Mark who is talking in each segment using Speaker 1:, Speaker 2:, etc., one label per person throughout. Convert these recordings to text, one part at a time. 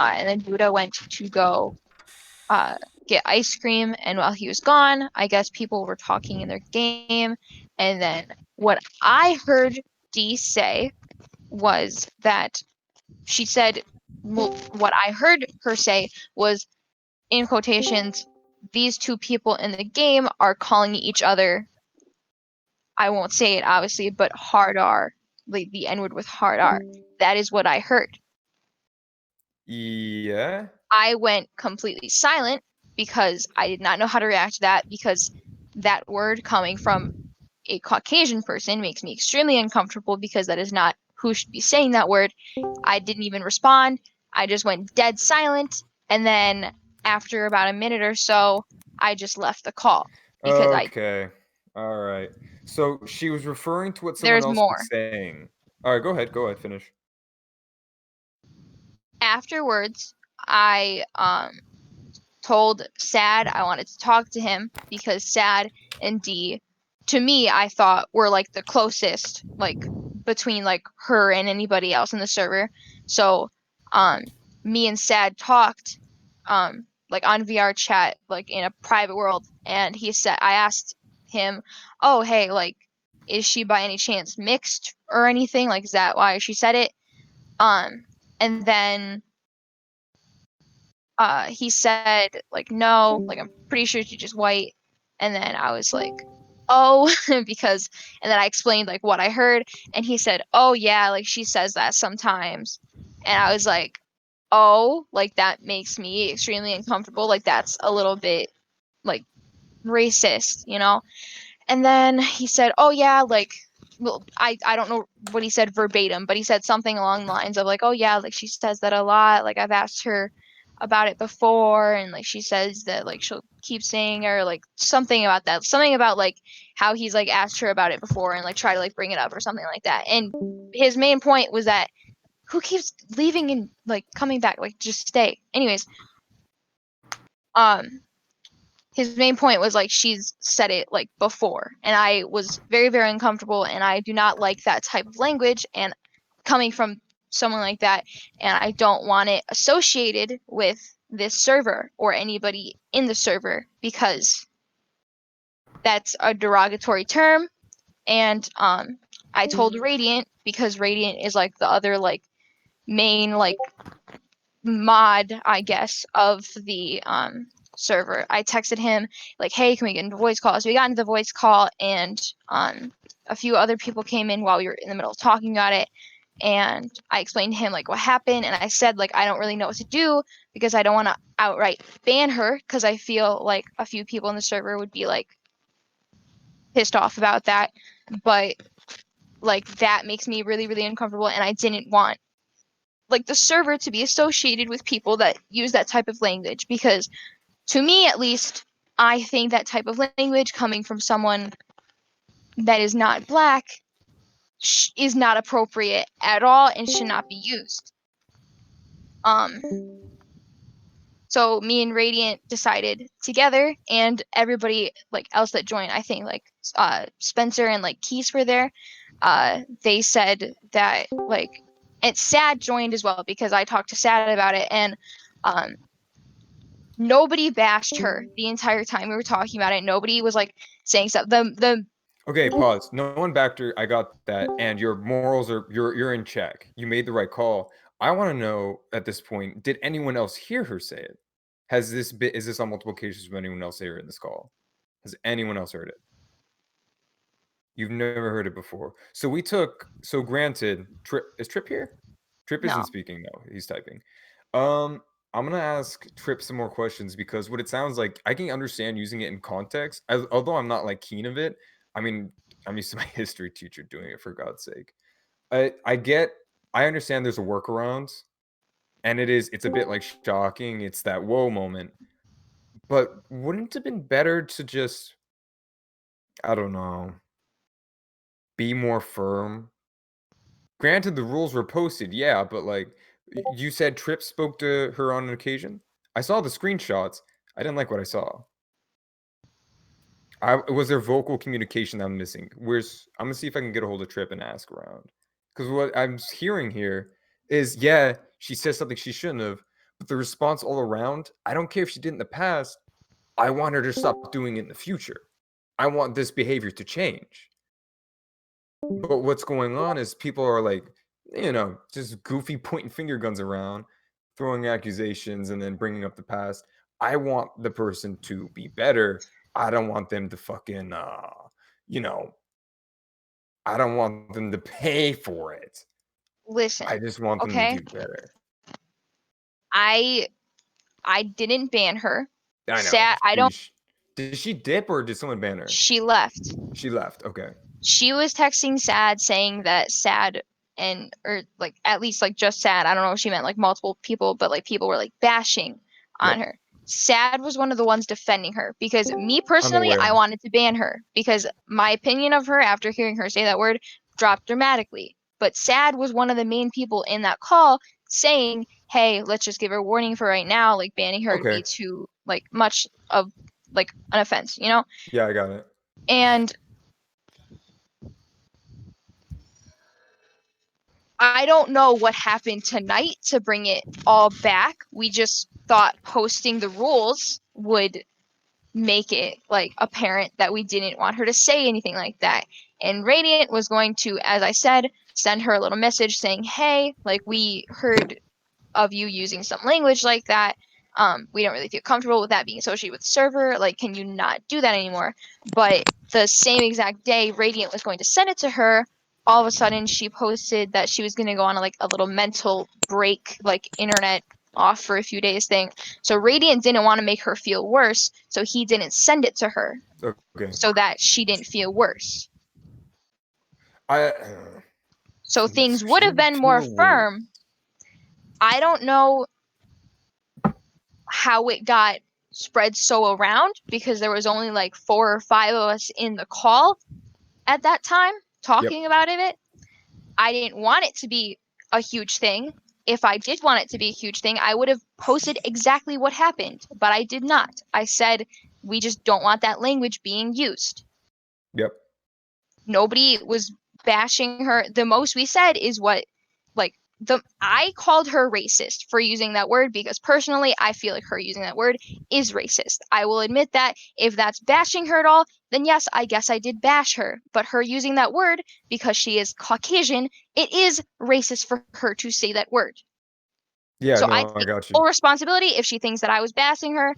Speaker 1: And then Buddha went to go uh, get ice cream. And while he was gone, I guess people were talking in their game. And then what I heard Dee say was that she said, well, what I heard her say was, in quotations, these two people in the game are calling each other, I won't say it obviously, but hard R, like the N word with hard R. That is what I heard.
Speaker 2: Yeah.
Speaker 1: I went completely silent because I did not know how to react to that, because that word coming from a Caucasian person makes me extremely uncomfortable, because that is not who should be saying that word. I didn't even respond. I just went dead silent. And then after about a minute or so, I just left the call because
Speaker 2: Okay. All right. So she was referring to what someone
Speaker 1: there's
Speaker 2: else was
Speaker 1: more.
Speaker 2: saying. All right, go ahead. Go ahead. Finish.
Speaker 1: Afterwards, I told Sad I wanted to talk to him, because Sad and Dee, to me, I thought were like the closest, like between like her and anybody else in the server. So, um, me and Sad talked, like on VR chat, like in a private world, and he said, I asked him, "Oh, hey, like, is she by any chance mixed or anything? Like, is that why she said it?" Um, and then he said like no, like I'm pretty sure she's just white. And then I was like, oh, because, and then I explained like what I heard, and he said, oh yeah, like she says that sometimes. And I was like, oh, like that makes me extremely uncomfortable, like that's a little bit like racist, you know? And then he said, oh yeah, like, well, I don't know what he said verbatim, but he said something along the lines of like, oh yeah, like she says that a lot. Like I've asked her about it before, and like she says that like she'll keep saying, or like something about that. Something about like how he's like asked her about it before and like try to like bring it up or something like that. And his main point was that who keeps leaving and like coming back? Like just stay. Anyways, um his main point was like she's said it like before, and I was very very uncomfortable, and I do not like that type of language, and coming from someone like that, and I don't want it associated with this server or anybody in the server, because that's a derogatory term. And I told Radiant, because Radiant is like the other like main like mod, I guess, of the server. I texted him like, "Hey, can we get into voice call?" So we got into the voice call, and a few other people came in while we were in the middle of talking about it. And I explained to him like what happened, and I said like I don't really know what to do, because I don't want to outright ban her, because I feel like a few people in the server would be like pissed off about that. But like that makes me really really uncomfortable, and I didn't want like the server to be associated with people that use that type of language, because to me at least, I think that type of language coming from someone that is not black is not appropriate at all and should not be used. um so me and Radiant decided together, and everybody like else that joined, I think like Spencer and like Keys were there. They said that like, and Sad joined as well, because I talked to Sad about it. And um nobody bashed her the entire time we were talking about it. Nobody was like saying stuff. The
Speaker 2: Okay, pause. No one backed her. I got that. And your morals are you're in check. You made the right call. I want to know at this point, did anyone else hear her say it? Has this been is this on multiple occasions with anyone else here in this call? Has anyone else heard it? You've never heard it before. So we took so granted, Trip is Trip here? Trip isn't
Speaker 1: No.
Speaker 2: speaking, no, he's typing. Um, I'm gonna ask Trip some more questions because what it sounds like, I can understand using it in context, although I'm not like keen of it. I mean, I'm used to my history teacher doing it for God's sake. I get, I understand there's a workaround, and it's a bit like shocking. It's that whoa moment, but wouldn't it have been better to just, I don't know, be more firm? Granted, the rules were posted, yeah, but like you said, Trip spoke to her on an occasion. I saw the screenshots. I didn't like what I saw. Was there vocal communication that I'm missing? I'm gonna see if I can get a hold of Trip and ask around. Because what I'm hearing here is, yeah, she says something she shouldn't have, But the response all around, I don't care if she did in the past. I want her to stop doing it in the future. I want this behavior to change. But what's going on is people are like, just goofy pointing finger guns around, throwing accusations, and then bringing up the past. I want the person to be better. I don't want them to fucking, you know, I don't want them to pay for it. I
Speaker 1: Listen,
Speaker 2: just want them to
Speaker 1: okay?
Speaker 2: do better.
Speaker 1: I didn't ban her.
Speaker 2: I know.
Speaker 1: Sad. I don't.
Speaker 2: Did she dip or did someone ban her?
Speaker 1: She left.
Speaker 2: She left. Okay.
Speaker 1: She was texting Sad saying that Sad or like at least like just Sad. I don't know if she meant like multiple people, but like people were like bashing on
Speaker 2: Yep.
Speaker 1: her. Sad was one of the ones defending her because me
Speaker 2: I'm
Speaker 1: personally, I
Speaker 2: aware.
Speaker 1: wanted to ban her because my opinion of her after hearing her say that word dropped dramatically. But Sad was one of the main people in that call saying, "Hey, let's just give her a warning for right now. Like banning her would
Speaker 2: Okay.
Speaker 1: be too like much of like an offense, you know?"
Speaker 2: Yeah, I got it.
Speaker 1: And I don't know what happened tonight to bring it all back. We just thought posting the rules would make it like apparent that we didn't want her to say anything like that. And Radiant was going to, as I said, send her a little message saying, "Hey, like we heard of you using some language like that. We don't really feel comfortable with that being associated with the server. Like, can you not do that anymore?" But the same exact day Radiant was going to send it to her, all of a sudden she posted that she was going to go on a little mental break, like internet off for a few days thing. So Radiant didn't want to make her feel worse, so he didn't send it to her
Speaker 2: Okay.
Speaker 1: so that she didn't feel worse.
Speaker 2: I
Speaker 1: So things
Speaker 2: she
Speaker 1: would have
Speaker 2: didn't
Speaker 1: been more
Speaker 2: feel worse.
Speaker 1: firm. I don't know how it got spread so around because there was only like 4 or 5 of us in the call at that time talking about it. I didn't want it to be a huge thing. If I did want it to be a huge thing, I would have posted exactly what happened, but I did not. I said we just don't want that language being used.
Speaker 2: Yep.
Speaker 1: Nobody was bashing her. The most we said is what like I called her racist for using that word because personally I feel like her using that word is racist. I will admit that if that's bashing her at all, then yes, I guess I did bash her. But her using that word because she is Caucasian, it is racist for her to say that word.
Speaker 2: Yeah,
Speaker 1: So I
Speaker 2: no, I
Speaker 1: take
Speaker 2: got you.
Speaker 1: full responsibility if she thinks that I was bashing her.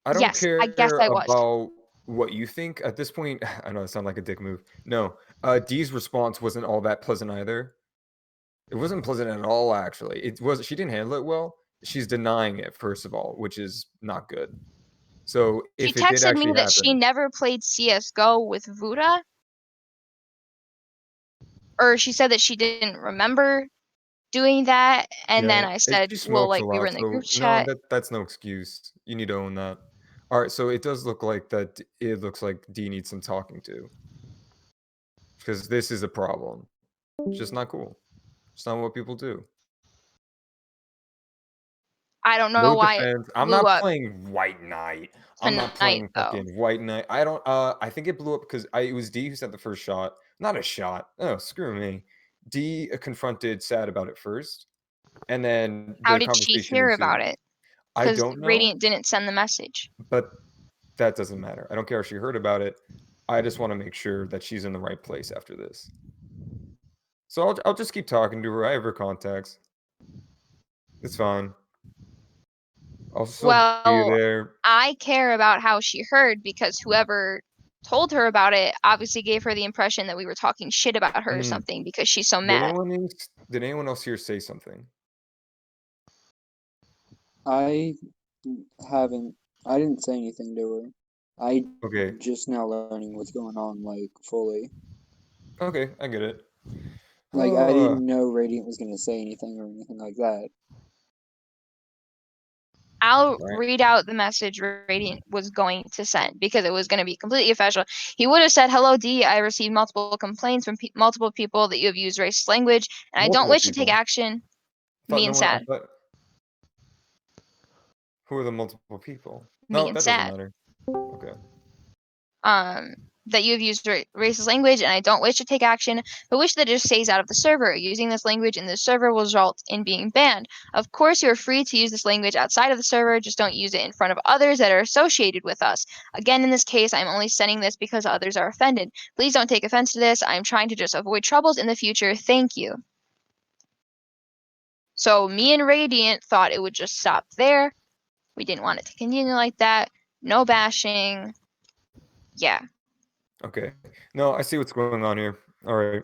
Speaker 2: I don't
Speaker 1: Yes, I guess
Speaker 2: care
Speaker 1: I was.
Speaker 2: about what you think at this point. I know it sounds like a dick move. No, Dee's response wasn't all that pleasant either. It wasn't pleasant at all, actually. It was she didn't handle it well. She's denying it, first of all, which is not good. So
Speaker 1: She
Speaker 2: if it did
Speaker 1: texted me
Speaker 2: actually
Speaker 1: that she
Speaker 2: happen,
Speaker 1: never played CS:GO with Vuda, or she said that she didn't remember doing that. And then
Speaker 2: yeah,
Speaker 1: I said,
Speaker 2: she
Speaker 1: well,
Speaker 2: smokes a
Speaker 1: like we were
Speaker 2: lot.
Speaker 1: in the group
Speaker 2: So no,
Speaker 1: chat.
Speaker 2: that's no excuse. You need to own that. All right, so it does look like that. It looks like D needs some talking to because this is a problem. It's just not cool. It's not what people do.
Speaker 1: I don't know
Speaker 2: No
Speaker 1: why it
Speaker 2: defense. I'm
Speaker 1: blew
Speaker 2: not
Speaker 1: up
Speaker 2: playing White Knight. I'm not
Speaker 1: tonight,
Speaker 2: playing
Speaker 1: though.
Speaker 2: fucking White Knight. I think it blew up because it was D who sent the first shot. Not a shot. Oh, screw me. D confronted Sad about it first, and then
Speaker 1: How
Speaker 2: the
Speaker 1: did she
Speaker 2: conversation
Speaker 1: hear about
Speaker 2: ensued.
Speaker 1: it?
Speaker 2: I
Speaker 1: Because
Speaker 2: don't know,
Speaker 1: Radiant didn't send the message.
Speaker 2: but that doesn't matter. I don't care if she heard about it. I just want to make sure that she's in the right place after this. So I'll just keep talking to her. I have her contacts. It's fine. I'll still be
Speaker 1: Well,
Speaker 2: there.
Speaker 1: I care about how she heard because whoever told her about it obviously gave her the impression that we were talking shit about her or
Speaker 2: Mm.
Speaker 1: something because she's so
Speaker 2: Did
Speaker 1: mad.
Speaker 2: anyone else here say something?
Speaker 3: I haven't. I didn't say anything to her. I
Speaker 2: Okay.
Speaker 3: just now learning what's going on, like fully.
Speaker 2: Okay, I get it.
Speaker 3: Like I didn't know Radiant was gonna say anything or anything like that.
Speaker 1: I'll
Speaker 2: Right.
Speaker 1: read out the message Radiant was going to send because it was going to be completely official. He would have said, "Hello, D. I received multiple complaints from multiple people that you have used racist language, and I don't
Speaker 2: Multiple
Speaker 1: wish to take
Speaker 2: people.
Speaker 1: action."
Speaker 2: I thought
Speaker 1: Me
Speaker 2: no
Speaker 1: and
Speaker 2: one. I
Speaker 1: Sad.
Speaker 2: thought. Who are the multiple people?
Speaker 1: Me
Speaker 2: No,
Speaker 1: and
Speaker 2: that doesn't
Speaker 1: Sad.
Speaker 2: matter. Okay.
Speaker 1: Um, that you have used racist language, and I don't wish to take action, but wish that it just stays out of the server. Using this language in the server will result in being banned. Of course, you are free to use this language outside of the server, just don't use it in front of others that are associated with us. Again, in this case, I'm only sending this because others are offended. Please don't take offense to this. I'm trying to just avoid troubles in the future. Thank you. So me and Radiant thought it would just stop there. We didn't want it to continue like that. No bashing. Yeah.
Speaker 2: Okay. No, I see what's going on here. All right.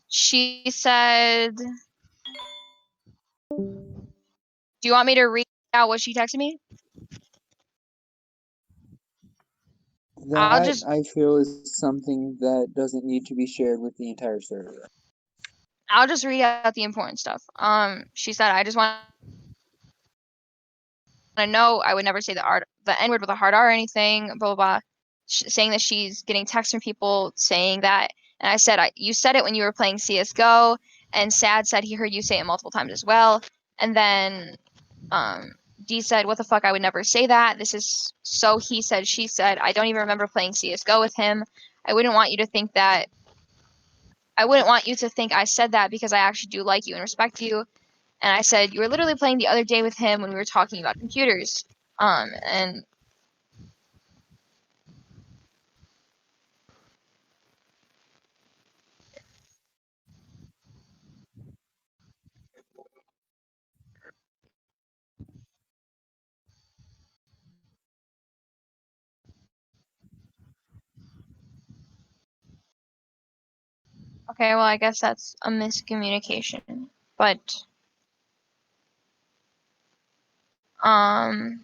Speaker 1: She said, do you want me to read out what she texted me? I'll
Speaker 3: That
Speaker 1: just
Speaker 3: I feel is something that doesn't need to be shared with the entire server.
Speaker 1: read out the important stuff. She said, I just want to know I would never say the N word with a hard R or anything, blah, blah, blah. Saying that she's getting texts from people saying that. And I said, you said it when you were playing CSGO. And Sad said he heard you say it multiple times as well. And then D said, what the fuck, I would never say that. This is so he said, she said. I don't even remember playing CSGO with him. I wouldn't want you to think that. I wouldn't want you to think I said that because I actually do like you and respect you. And I said, you were literally playing the other day with him when we were talking about computers. And okay, well, I guess that's a miscommunication. But when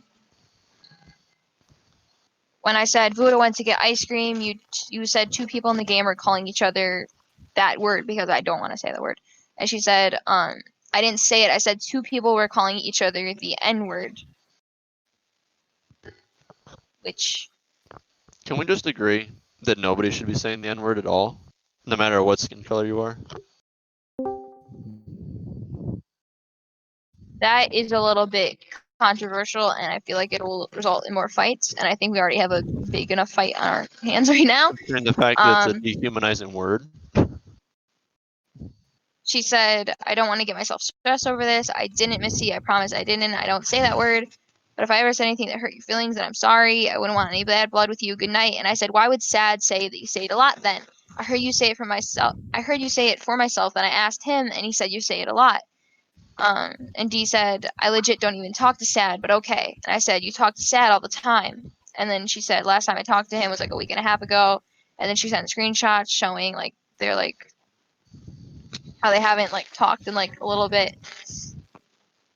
Speaker 1: I said Buddha went to get ice cream, you said two people in the game are calling each other that word because I don't want to say that word. And she said, I didn't say it. I said two people were calling each other the N word. Which
Speaker 4: Can we just agree that nobody should be saying the N word at all, no matter what skin color you are?
Speaker 1: that is a little bit controversial, and I feel like it will result in more fights. And I think we already have a big enough fight on our hands right now.
Speaker 4: Considering the fact that it's a dehumanizing word.
Speaker 1: She said, I don't want to get myself stressed over this. I didn't, Missy. I promise I didn't. I don't say that word. But if I ever said anything that hurt your feelings, then I'm sorry. I wouldn't want any bad blood with you. Good night. And I said, why would Sad say that you say it a lot then? I heard you say it for myself. I heard you say it for myself. And I asked him, and he said you say it a lot. And D said, I legit don't even talk to Sad, but okay. And I said, you talk to Sad all the time. And then she said, last time I talked to him was like a week and a half ago. And then she sent screenshots showing like they're like how they haven't like talked in like a little bit.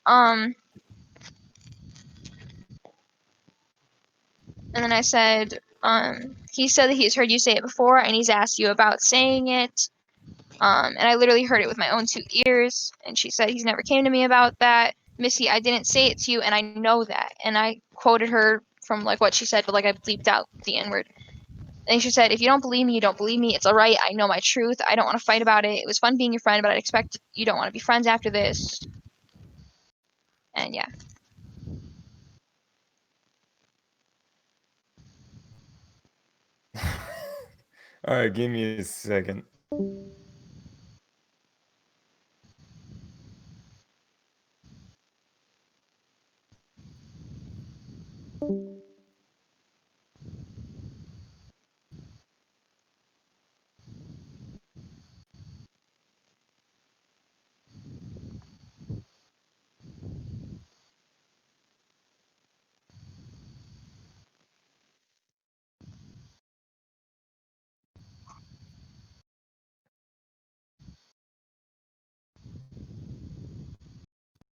Speaker 1: And then I said, he said that he's heard you say it before and he's asked you about saying it. And I literally heard it with my own two ears. And she said he's never came to me about that. Missy, I didn't say it to you, and I know that. And I quoted her from like what she said, but like I bleeped out the N word. And she said, if you don't believe me, you don't believe me. It's all right. I know my truth. I don't want to fight about it. It was fun being your friend, but I'd expect you don't want to be friends after this. And yeah.
Speaker 2: All right, give me a second.